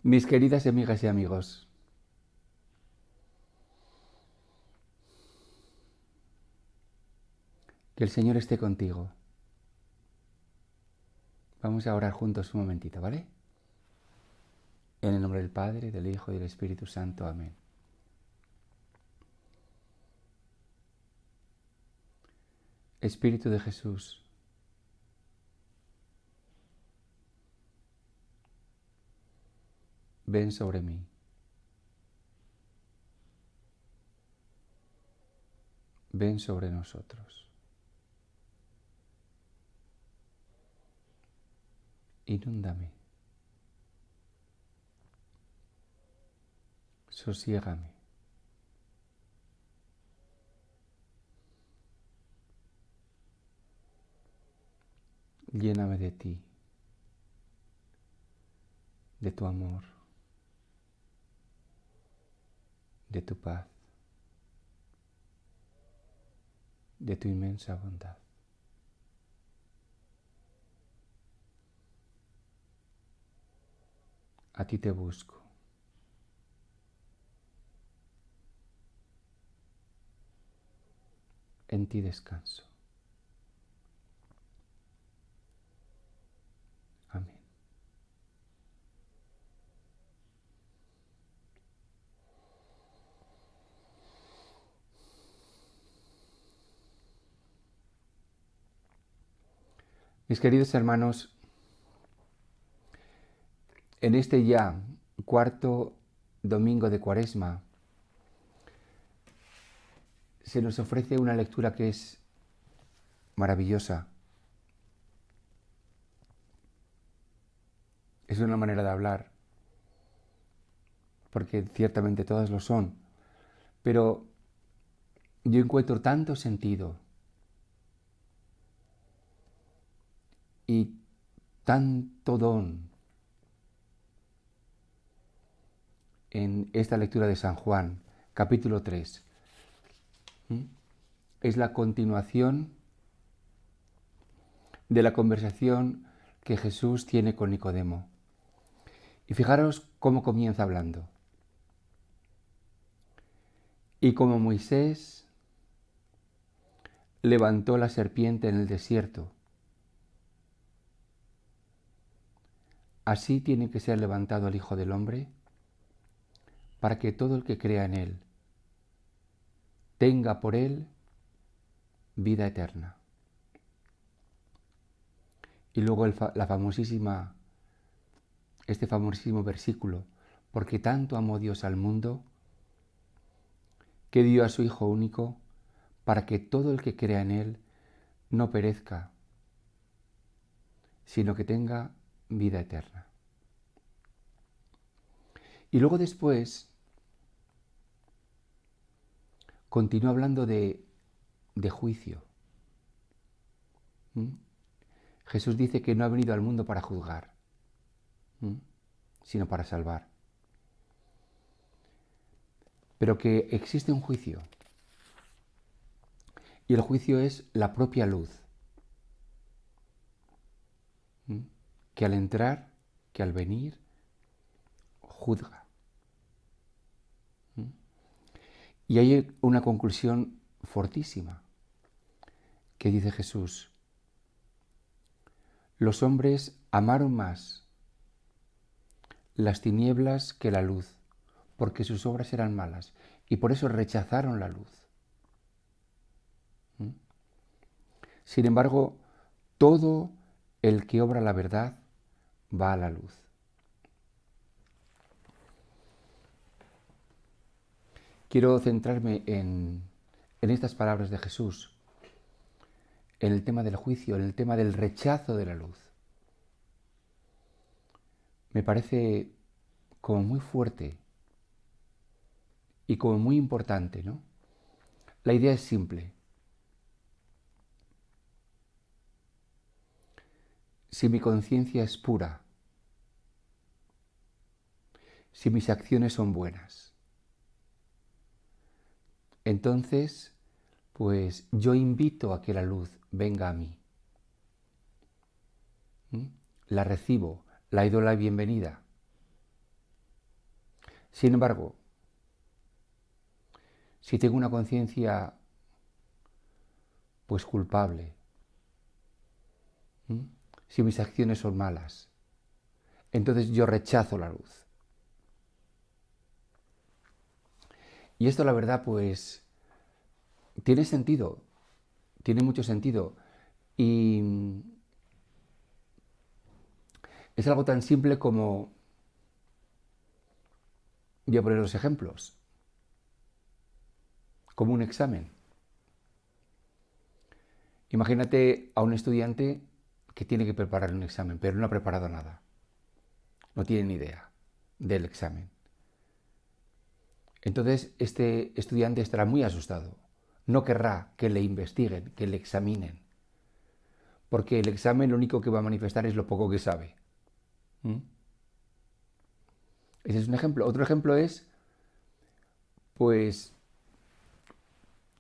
Mis queridas amigas y amigos, que el Señor esté contigo. Vamos a orar juntos un momentito, ¿vale? En el nombre del Padre, del Hijo y del Espíritu Santo. Amén. Espíritu de Jesús, ven sobre mí. Ven sobre nosotros. Inúndame. Sosiégame. Lléname de ti, de tu amor, de tu paz, de tu inmensa bondad. A ti te busco. En ti descanso. Amén. Mis queridos hermanos, en este ya cuarto domingo de Cuaresma, se nos ofrece una lectura que es maravillosa. Es una manera de hablar, porque ciertamente todas lo son, pero yo encuentro tanto sentido y tanto don en esta lectura de San Juan, capítulo 3. Es la continuación de la conversación que Jesús tiene con Nicodemo. Y fijaros cómo comienza hablando. Y como Moisés levantó la serpiente en el desierto, así tiene que ser levantado el Hijo del Hombre, para que todo el que crea en él tenga por él vida eterna. Y luego este famosísimo versículo, porque tanto amó Dios al mundo, que dio a su Hijo único, para que todo el que crea en él no perezca, sino que tenga vida eterna. Y luego después continúa hablando de juicio. Jesús dice que no ha venido al mundo para juzgar, sino para salvar. Pero que existe un juicio. Y el juicio es la propia luz. Que al entrar, que al venir, juzga. Y hay una conclusión fortísima que dice Jesús: los hombres amaron más las tinieblas que la luz, porque sus obras eran malas, y por eso rechazaron la luz. Sin embargo, todo el que obra la verdad va a la luz. Quiero centrarme en estas palabras de Jesús, en el tema del juicio, en el tema del rechazo de la luz. Me parece como muy fuerte y como muy importante, ¿no? La idea es simple. Si mi conciencia es pura, si mis acciones son buenas, entonces, pues yo invito a que la luz venga a mí. La recibo, le doy la bienvenida. Sin embargo, si tengo una conciencia pues culpable, ¿m? Si mis acciones son malas, entonces yo rechazo la luz. Y esto la verdad pues tiene sentido, tiene mucho sentido. Y es algo tan simple como, voy a poner los ejemplos, como un examen. Imagínate a un estudiante que tiene que preparar un examen, pero no ha preparado nada. No tiene ni idea del examen. Entonces este estudiante estará muy asustado. No querrá que le investiguen, que le examinen. Porque el examen lo único que va a manifestar es lo poco que sabe. ¿Mm? Ese es un ejemplo. Otro ejemplo es, pues,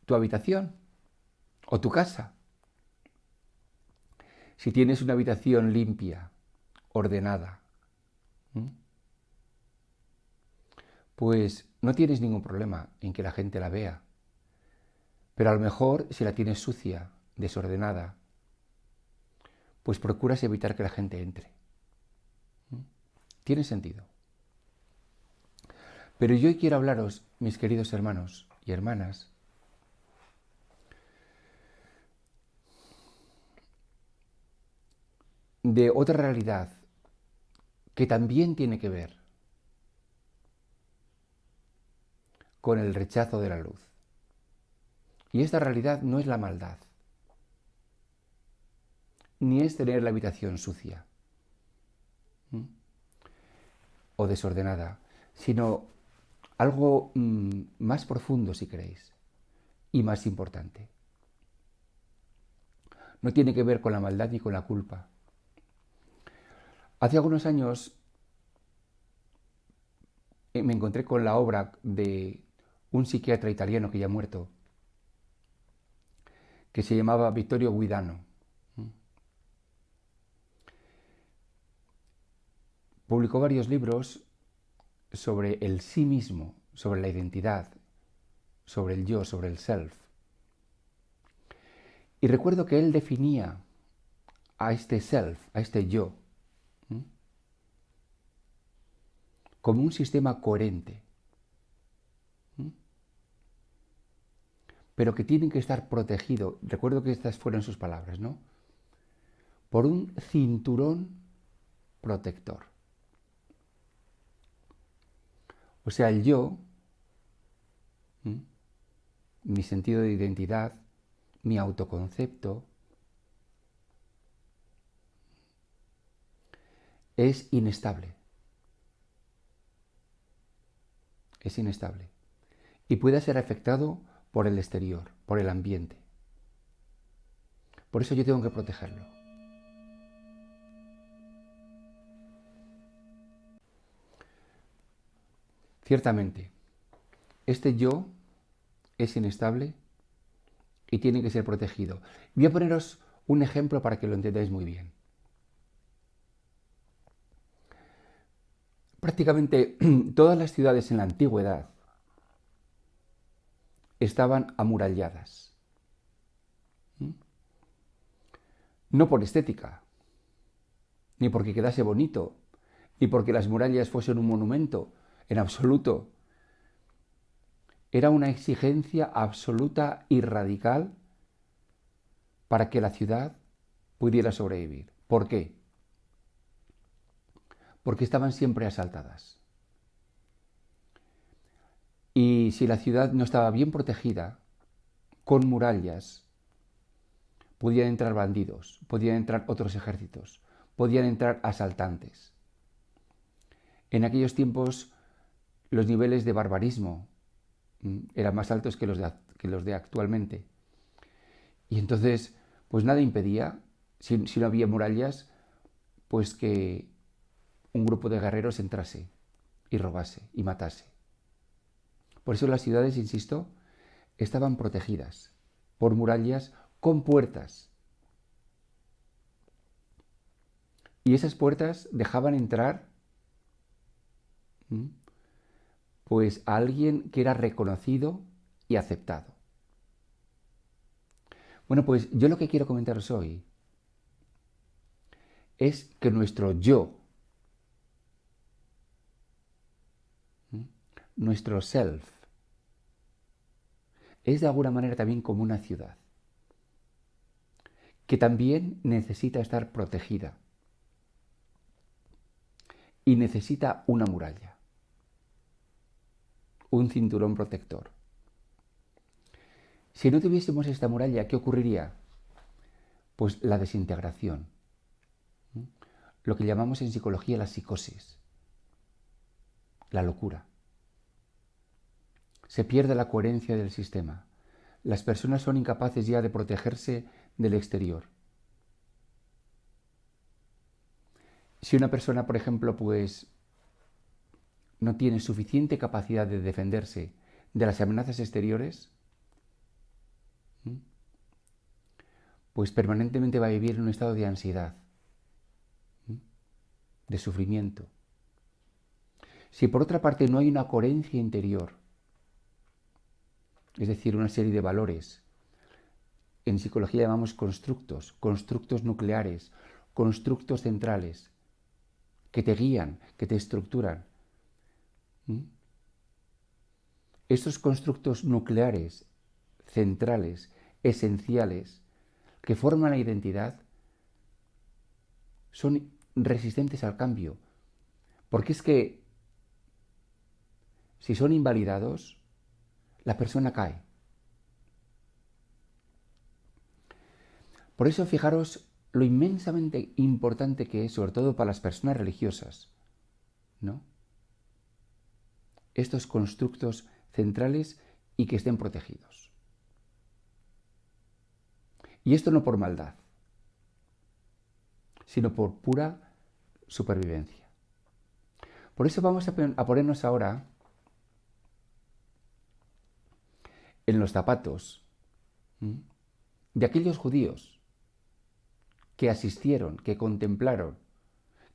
tu habitación o tu casa. Si tienes una habitación limpia, ordenada, ¿m? Pues no tienes ningún problema en que la gente la vea. Pero a lo mejor si la tienes sucia, desordenada, pues procuras evitar que la gente entre. ¿M? Tiene sentido. Pero yo hoy quiero hablaros, mis queridos hermanos y hermanas, de otra realidad que también tiene que ver con el rechazo de la luz. Y esta realidad no es la maldad, ni es tener la habitación sucia, ¿m? O desordenada, sino algo más profundo, si queréis, y más importante. No tiene que ver con la maldad ni con la culpa. Hace algunos años me encontré con la obra de un psiquiatra italiano que ya ha muerto, que se llamaba Vittorio Guidano. Publicó varios libros sobre el sí mismo, sobre la identidad, sobre el yo, sobre el self. Y recuerdo que él definía a este self, a este yo, como un sistema coherente, pero que tiene que estar protegido. Recuerdo que estas fueron sus palabras, ¿no? Por un cinturón protector. O sea, el yo, mi sentido de identidad, mi autoconcepto, es inestable. Es inestable. Y puede ser afectado por el exterior, por el ambiente. Por eso yo tengo que protegerlo. Ciertamente, este yo es inestable y tiene que ser protegido. Voy a poneros un ejemplo para que lo entendáis muy bien. Prácticamente todas las ciudades en la antigüedad estaban amuralladas. No por estética, ni porque quedase bonito, ni porque las murallas fuesen un monumento, en absoluto. Era una exigencia absoluta y radical para que la ciudad pudiera sobrevivir. ¿Por qué? Porque estaban siempre asaltadas. Y si la ciudad no estaba bien protegida, con murallas, podían entrar bandidos, podían entrar otros ejércitos, podían entrar asaltantes. En aquellos tiempos los niveles de barbarismo eran más altos que los de actualmente. Y entonces, pues nada impedía, si no había murallas, pues que un grupo de guerreros entrase y robase y matase. Por eso las ciudades, insisto, estaban protegidas por murallas con puertas. Y esas puertas dejaban entrar pues a alguien que era reconocido y aceptado. Bueno, pues yo lo que quiero comentaros hoy es que nuestro yo, nuestro self, es de alguna manera también como una ciudad, que también necesita estar protegida y necesita una muralla, un cinturón protector. Si no tuviésemos esta muralla, ¿qué ocurriría? Pues la desintegración, lo que llamamos en psicología la psicosis, la locura. Se pierde la coherencia del sistema. Las personas son incapaces ya de protegerse del exterior. Si una persona, por ejemplo, pues no tiene suficiente capacidad de defenderse de las amenazas exteriores, pues permanentemente va a vivir en un estado de ansiedad, de sufrimiento. Si por otra parte no hay una coherencia interior, es decir, una serie de valores, en psicología llamamos constructos nucleares, constructos centrales, que te guían, que te estructuran. Estos constructos nucleares, centrales, esenciales, que forman la identidad, son resistentes al cambio. Porque es que si son invalidados, la persona cae. Por eso fijaros lo inmensamente importante que es, sobre todo para las personas religiosas, ¿no? Estos constructos centrales y que estén protegidos. Y esto no por maldad, sino por pura supervivencia. Por eso vamos a ponernos ahora en los zapatos de aquellos judíos que asistieron, que contemplaron,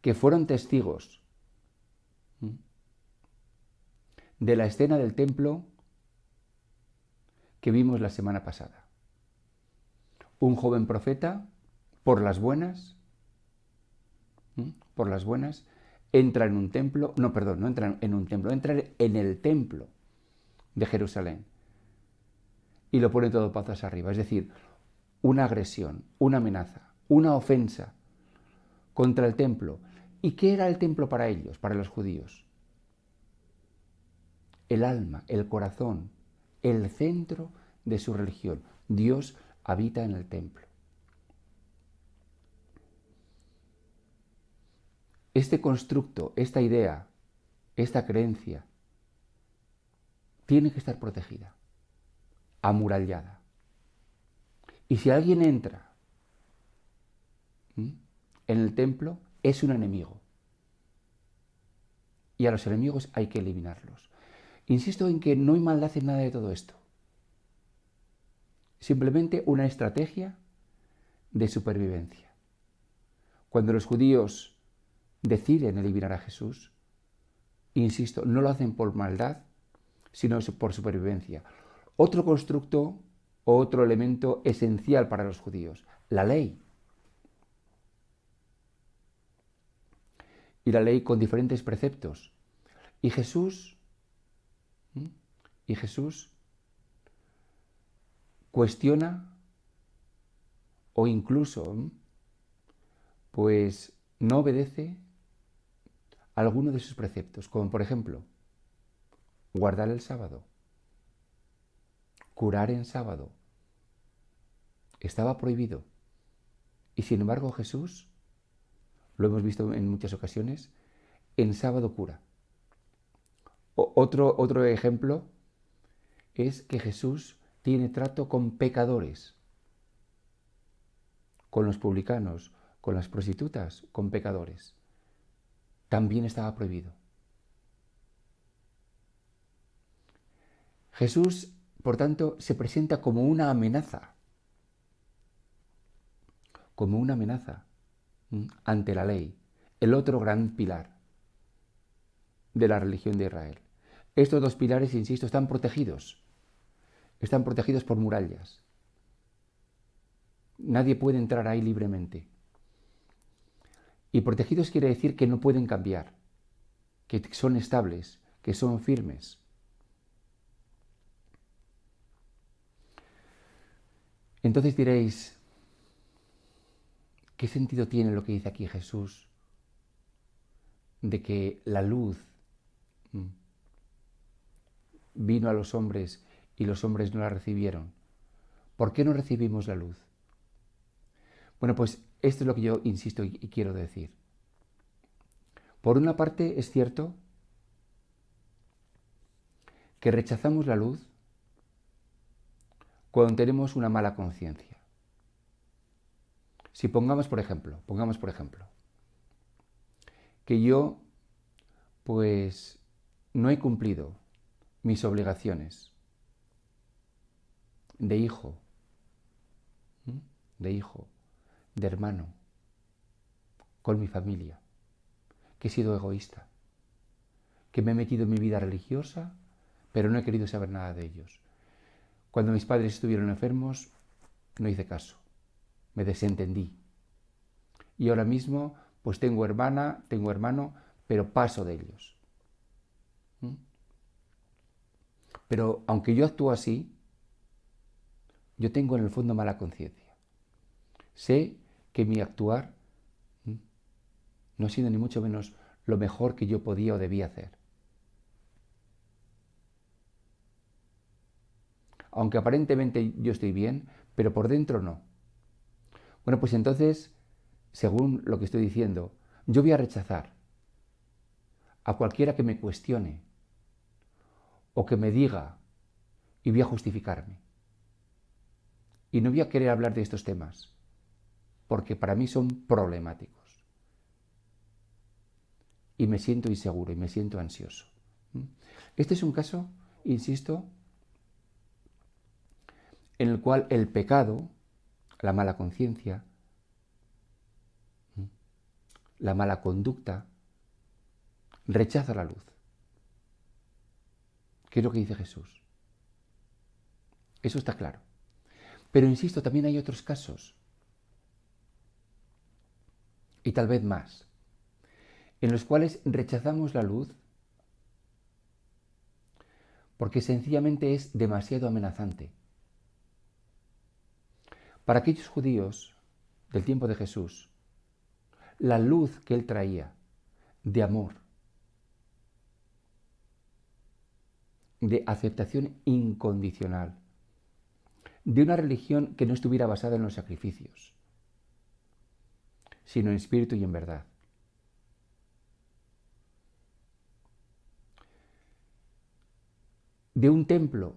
que fueron testigos de la escena del templo que vimos la semana pasada. Un joven profeta, por las buenas, entra en un templo, no entra en un templo, entra en el templo de Jerusalén y lo pone todo patas arriba. Es decir, una agresión, una amenaza, una ofensa contra el templo. ¿Y qué era el templo para ellos, para los judíos? El alma, el corazón, el centro de su religión. Dios habita en el templo. Este constructo, esta idea, esta creencia, tiene que estar protegida, amurallada. Y si alguien entra en el templo, es un enemigo. Y a los enemigos hay que eliminarlos. Insisto en que no hay maldad en nada de todo esto. Simplemente una estrategia de supervivencia. Cuando los judíos deciden eliminar a Jesús, insisto, no lo hacen por maldad, sino por supervivencia. Otro constructo o otro elemento esencial para los judíos, la ley. Y la ley con diferentes preceptos. Y Jesús cuestiona o incluso pues no obedece alguno de sus preceptos, como por ejemplo guardar el sábado, curar en sábado. Estaba prohibido. Y sin embargo Jesús, lo hemos visto en muchas ocasiones, en sábado cura. Otro ejemplo es que Jesús tiene trato con pecadores, con los publicanos, con las prostitutas, con pecadores. También estaba prohibido. Jesús, por tanto, se presenta como una amenaza ante la ley, el otro gran pilar de la religión de Israel. Estos dos pilares, insisto, están protegidos por murallas. Nadie puede entrar ahí libremente. Y protegidos quiere decir que no pueden cambiar, que son estables, que son firmes. Entonces diréis, ¿qué sentido tiene lo que dice aquí Jesús de que la luz vino a los hombres y los hombres no la recibieron? ¿Por qué no recibimos la luz? Bueno, pues esto es lo que yo insisto y quiero decir. Por una parte, es cierto que rechazamos la luz cuando tenemos una mala conciencia. Si pongamos por ejemplo, que yo pues no he cumplido mis obligaciones de hijo, de hermano, con mi familia, que he sido egoísta, que me he metido en mi vida religiosa, pero no he querido saber nada de ellos. Cuando mis padres estuvieron enfermos, no hice caso, me desentendí. Y ahora mismo, pues tengo hermana, tengo hermano, pero paso de ellos. Pero aunque yo actúo así, yo tengo en el fondo mala conciencia. Sé que mi actuar no ha sido ni mucho menos lo mejor que yo podía o debía hacer. Aunque aparentemente yo estoy bien, pero por dentro no. Bueno, pues entonces, según lo que estoy diciendo, yo voy a rechazar a cualquiera que me cuestione o que me diga y voy a justificarme. Y no voy a querer hablar de estos temas, porque para mí son problemáticos. Y me siento inseguro y me siento ansioso. Este es un caso, insisto, en el cual el pecado, la mala conciencia, la mala conducta, rechaza la luz. ¿Qué es lo que dice Jesús? Eso está claro. Pero insisto, también hay otros casos, y tal vez más, en los cuales rechazamos la luz porque sencillamente es demasiado amenazante. Para aquellos judíos del tiempo de Jesús, la luz que él traía de amor, de aceptación incondicional, de una religión que no estuviera basada en los sacrificios, sino en espíritu y en verdad. De un templo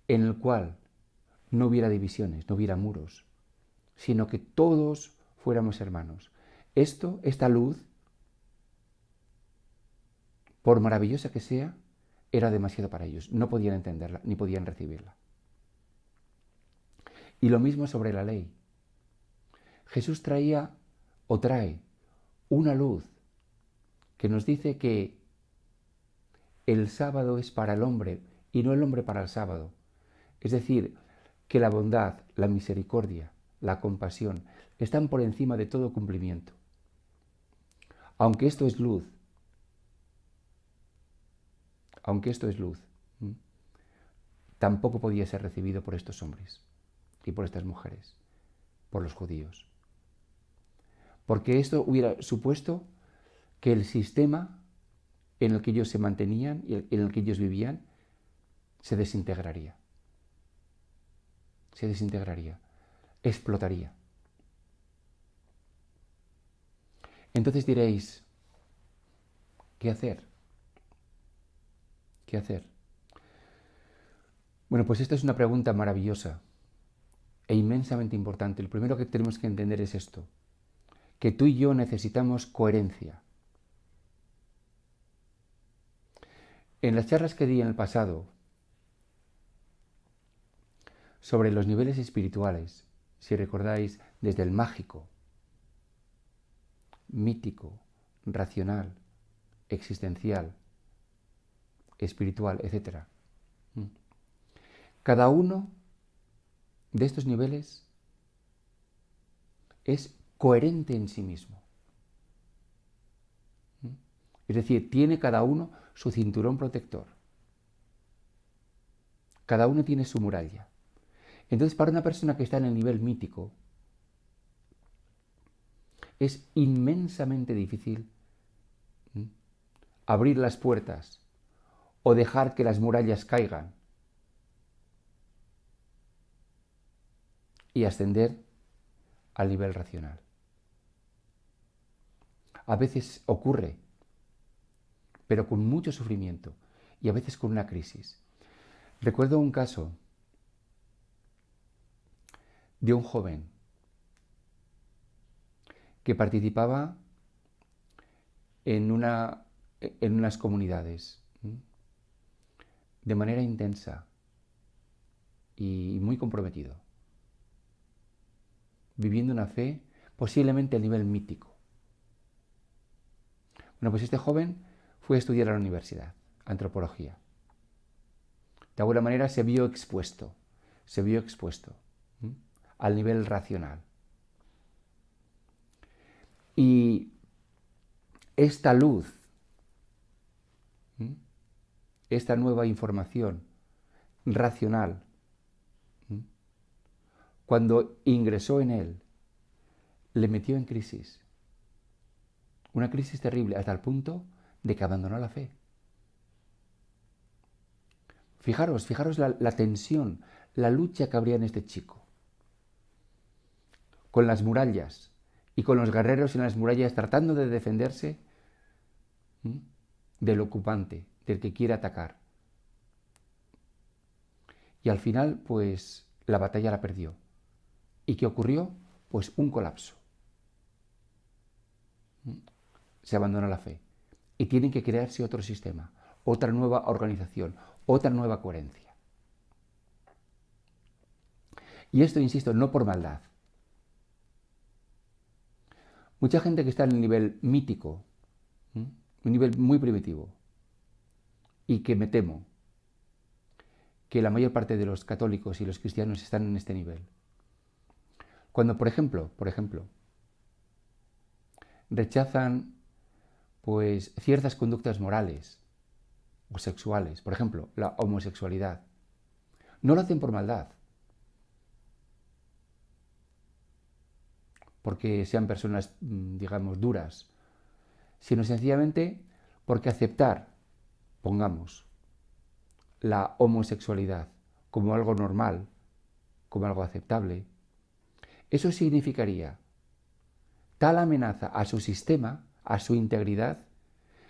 en el cual no hubiera divisiones, no hubiera muros, sino que todos fuéramos hermanos. Esta luz, por maravillosa que sea, era demasiado para ellos. No podían entenderla, ni podían recibirla. Y lo mismo sobre la ley. Jesús traía o trae una luz que nos dice que el sábado es para el hombre y no el hombre para el sábado. Es decir, que la bondad, la misericordia, la compasión están por encima de todo cumplimiento. Aunque esto es luz, tampoco podía ser recibido por estos hombres y por estas mujeres, por los judíos. Porque esto hubiera supuesto que el sistema en el que ellos se mantenían y en el que ellos vivían se desintegraría. Explotaría. Entonces diréis, ¿qué hacer? ¿Qué hacer? Bueno, pues esta es una pregunta maravillosa e inmensamente importante. Lo primero que tenemos que entender es esto, que tú y yo necesitamos coherencia. En las charlas que di en el pasado sobre los niveles espirituales, si recordáis, desde el mágico, mítico, racional, existencial, espiritual, etc. Cada uno de estos niveles es coherente en sí mismo. Es decir, tiene cada uno su cinturón protector. Cada uno tiene su muralla. Entonces, para una persona que está en el nivel mítico, es inmensamente difícil abrir las puertas o dejar que las murallas caigan y ascender al nivel racional. A veces ocurre, pero con mucho sufrimiento y a veces con una crisis. Recuerdo un caso de un joven que participaba en unas comunidades de manera intensa y muy comprometido, viviendo una fe posiblemente a nivel mítico. Bueno, pues este joven fue a estudiar a la universidad, antropología. De alguna manera se vio expuesto al nivel racional. Y esta luz, esta nueva información racional, cuando ingresó en él, le metió en crisis. Una crisis terrible, hasta el punto de que abandonó la fe. Fijaros la tensión, la lucha que habría en este chico. Con las murallas y con los guerreros en las murallas tratando de defenderse del ocupante, del que quiere atacar. Y al final, pues, la batalla la perdió. ¿Y qué ocurrió? Pues un colapso. Se abandona la fe. Y tiene que crearse otro sistema, otra nueva organización, otra nueva coherencia. Y esto, insisto, no por maldad. Mucha gente que está en el nivel mítico, un nivel muy primitivo, y que me temo que la mayor parte de los católicos y los cristianos están en este nivel. Cuando, por ejemplo, rechazan pues ciertas conductas morales o sexuales, por ejemplo, la homosexualidad, no lo hacen por maldad, porque sean personas, digamos, duras, sino sencillamente porque aceptar, pongamos, la homosexualidad como algo normal, como algo aceptable, eso significaría tal amenaza a su sistema, a su integridad,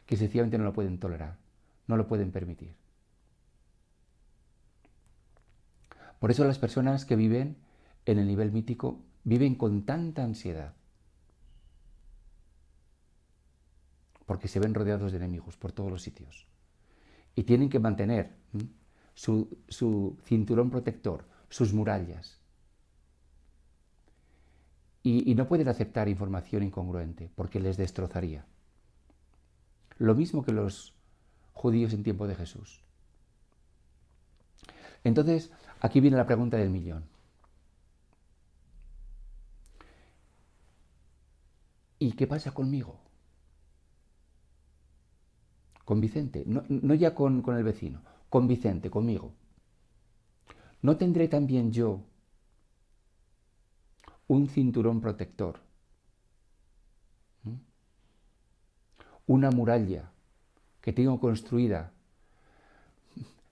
que sencillamente no lo pueden tolerar, no lo pueden permitir. Por eso las personas que viven en el nivel mítico viven con tanta ansiedad, porque se ven rodeados de enemigos por todos los sitios. Y tienen que mantener su cinturón protector, sus murallas. Y no pueden aceptar información incongruente, porque les destrozaría. Lo mismo que los judíos en tiempo de Jesús. Entonces, aquí viene la pregunta del millón. ¿Y qué pasa conmigo? Con Vicente, no ya con el vecino, con Vicente, conmigo. ¿No tendré también yo un cinturón protector? Una muralla que tengo construida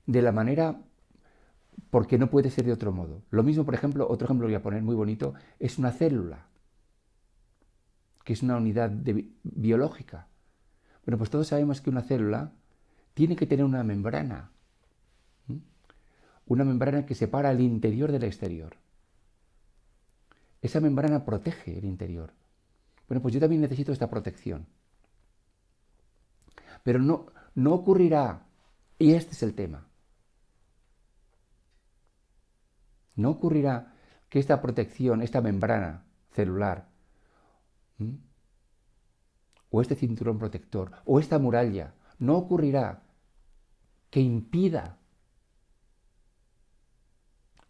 de la manera porque no puede ser de otro modo. Lo mismo, por ejemplo, otro ejemplo que voy a poner muy bonito, es una célula, que es una unidad biológica. Bueno, pues todos sabemos que una célula tiene que tener una membrana que separa el interior del exterior. Esa membrana protege el interior. Bueno, pues yo también necesito esta protección. Pero no ocurrirá, y este es el tema, no ocurrirá que esta protección, esta membrana celular, o este cinturón protector, o esta muralla, no ocurrirá que impida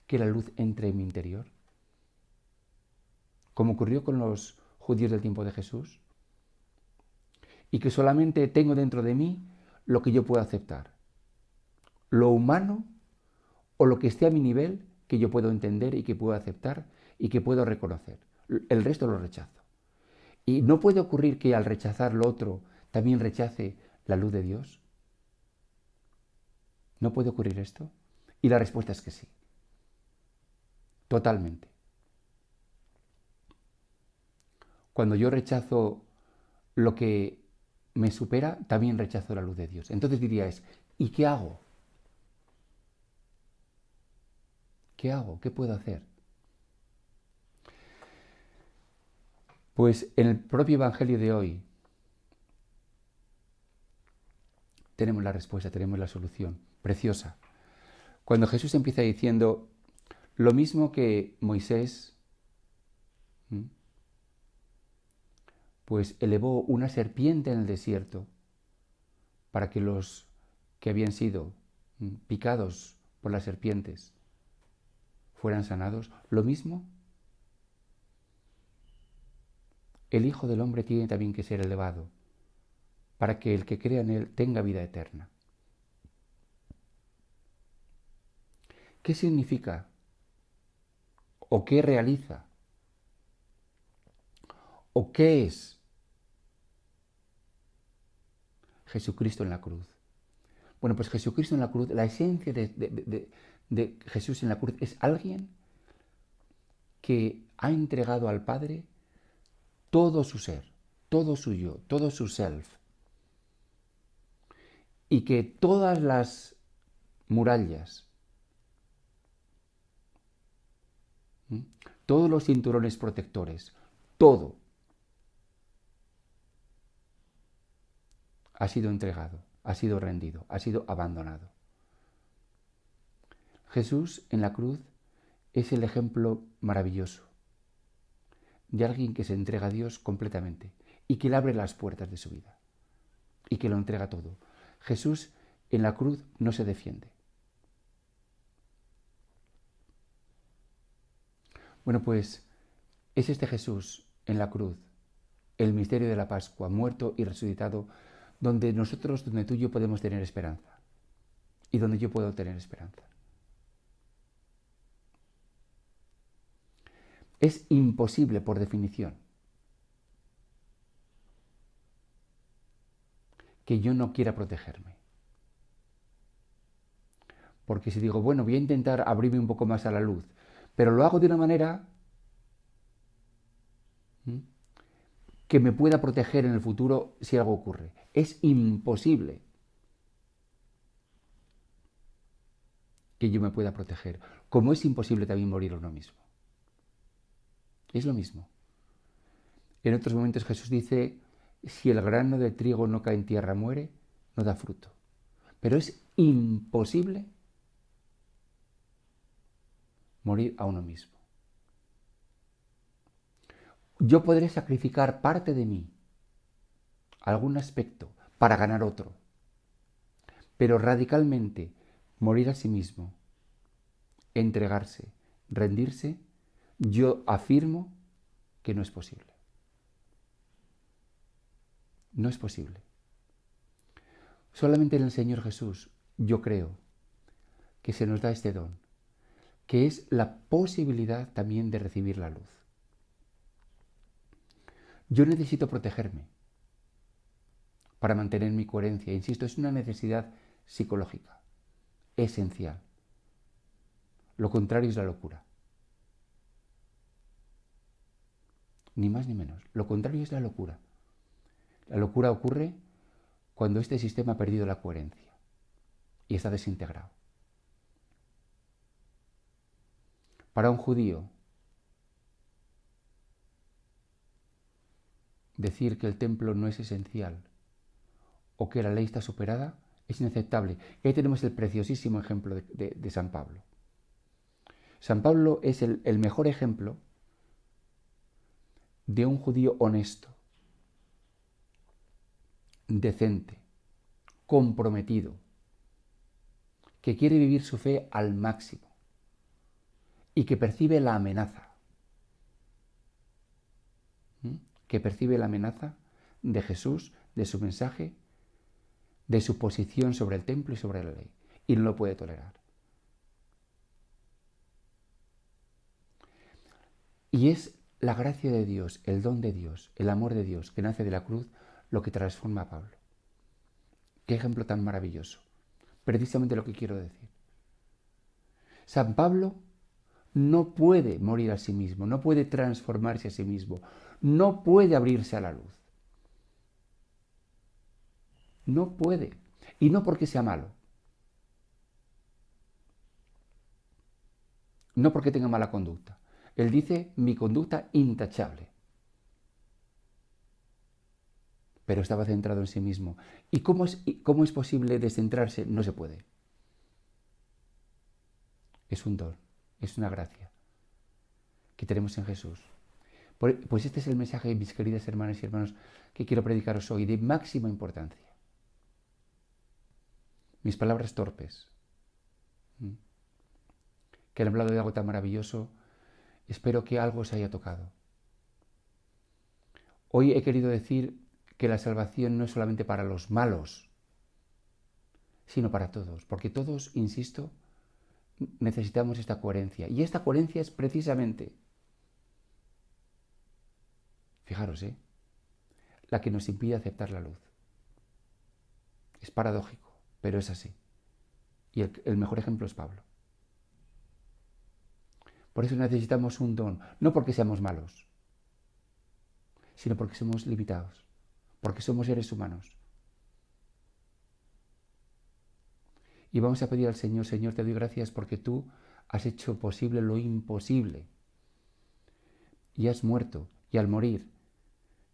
que la luz entre en mi interior? Como ocurrió con los judíos del tiempo de Jesús. Y que solamente tengo dentro de mí lo que yo puedo aceptar. Lo humano o lo que esté a mi nivel, que yo puedo entender y que puedo aceptar y que puedo reconocer. El resto lo rechazo. Y no puede ocurrir que al rechazar lo otro también rechace la luz de Dios. ¿No puede ocurrir esto? Y la respuesta es que sí. Totalmente. Cuando yo rechazo lo que me supera, también rechazo la luz de Dios. Entonces diríais, ¿y qué hago? ¿Qué hago? ¿Qué puedo hacer? Pues en el propio Evangelio de hoy tenemos la respuesta, tenemos la solución, preciosa. Cuando Jesús empieza diciendo lo mismo que Moisés, pues elevó una serpiente en el desierto para que los que habían sido picados por las serpientes fueran sanados, lo mismo el Hijo del Hombre tiene también que ser elevado para que el que crea en él tenga vida eterna. ¿Qué significa o qué realiza o qué es Jesucristo en la cruz? Bueno, pues Jesucristo en la cruz, la esencia de Jesús en la cruz es alguien que ha entregado al Padre todo su ser, todo su yo, todo su self. Y que todas las murallas, todos los cinturones protectores, todo ha sido entregado, ha sido rendido, ha sido abandonado. Jesús en la cruz es el ejemplo maravilloso de alguien que se entrega a Dios completamente y que le abre las puertas de su vida y que lo entrega todo. Jesús en la cruz no se defiende. Bueno, pues es este Jesús en la cruz, el misterio de la Pascua, muerto y resucitado, donde nosotros, donde tú y yo podemos tener esperanza y donde yo puedo tener esperanza. Es imposible, por definición, que yo no quiera protegerme. Porque si digo, bueno, voy a intentar abrirme un poco más a la luz, pero lo hago de una manera que me pueda proteger en el futuro si algo ocurre. Es imposible que yo me pueda proteger, como es imposible también morir a uno mismo. Es lo mismo. En otros momentos Jesús dice, si el grano de trigo no cae en tierra muere, no da fruto. Pero es imposible morir a uno mismo. Yo podré sacrificar parte de mí, algún aspecto, para ganar otro. Pero radicalmente morir a sí mismo, entregarse, rendirse, yo afirmo que no es posible. No es posible. Solamente en el Señor Jesús yo creo que se nos da este don, que es la posibilidad también de recibir la luz. Yo necesito protegerme para mantener mi coherencia. Insisto, es una necesidad psicológica, esencial. Lo contrario es la locura. Ni más ni menos. Lo contrario es la locura. La locura ocurre cuando este sistema ha perdido la coherencia y está desintegrado. Para un judío, decir que el templo no es esencial o que la ley está superada es inaceptable. Y ahí tenemos el preciosísimo ejemplo de San Pablo. San Pablo es el mejor ejemplo de un judío honesto, decente, comprometido, que quiere vivir su fe al máximo y que percibe la amenaza. Que percibe la amenaza de Jesús, de su mensaje, de su posición sobre el templo y sobre la ley, y no lo puede tolerar. Y es la gracia de Dios, el don de Dios, el amor de Dios que nace de la cruz lo que transforma a Pablo. Qué ejemplo tan maravilloso. Precisamente lo que quiero decir. San Pablo no puede morir a sí mismo, no puede transformarse a sí mismo, no puede abrirse a la luz. No puede. Y no porque sea malo. No porque tenga mala conducta. Él dice, mi conducta intachable. Pero estaba centrado en sí mismo. ¿Y cómo es posible descentrarse? No se puede. Es un don, es una gracia que tenemos en Jesús. Pues este es el mensaje, mis queridas hermanas y hermanos, que quiero predicaros hoy, de máxima importancia. Mis palabras torpes, que han hablado de algo tan maravilloso, espero que algo os haya tocado. Hoy he querido decir que la salvación no es solamente para los malos, sino para todos, porque todos, insisto, necesitamos esta coherencia. Y esta coherencia es precisamente, fijaros, la que nos impide aceptar la luz. Es paradójico, pero es así. Y el mejor ejemplo es Pablo. Por eso necesitamos un don, no porque seamos malos, sino porque somos limitados, porque somos seres humanos. Y vamos a pedir al Señor, Señor, te doy gracias porque tú has hecho posible lo imposible. Y has muerto, y al morir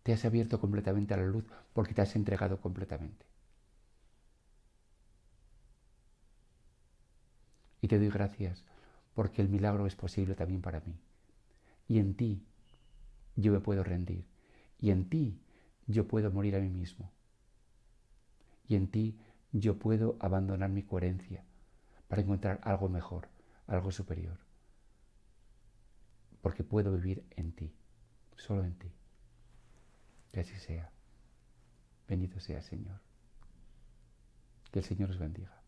te has abierto completamente a la luz porque te has entregado completamente. Y te doy gracias porque el milagro es posible también para mí. Y en ti yo me puedo rendir. Y en ti yo puedo morir a mí mismo. Y en ti yo puedo abandonar mi coherencia para encontrar algo mejor, algo superior. Porque puedo vivir en ti, solo en ti. Que así sea. Bendito sea, Señor. Que el Señor os bendiga.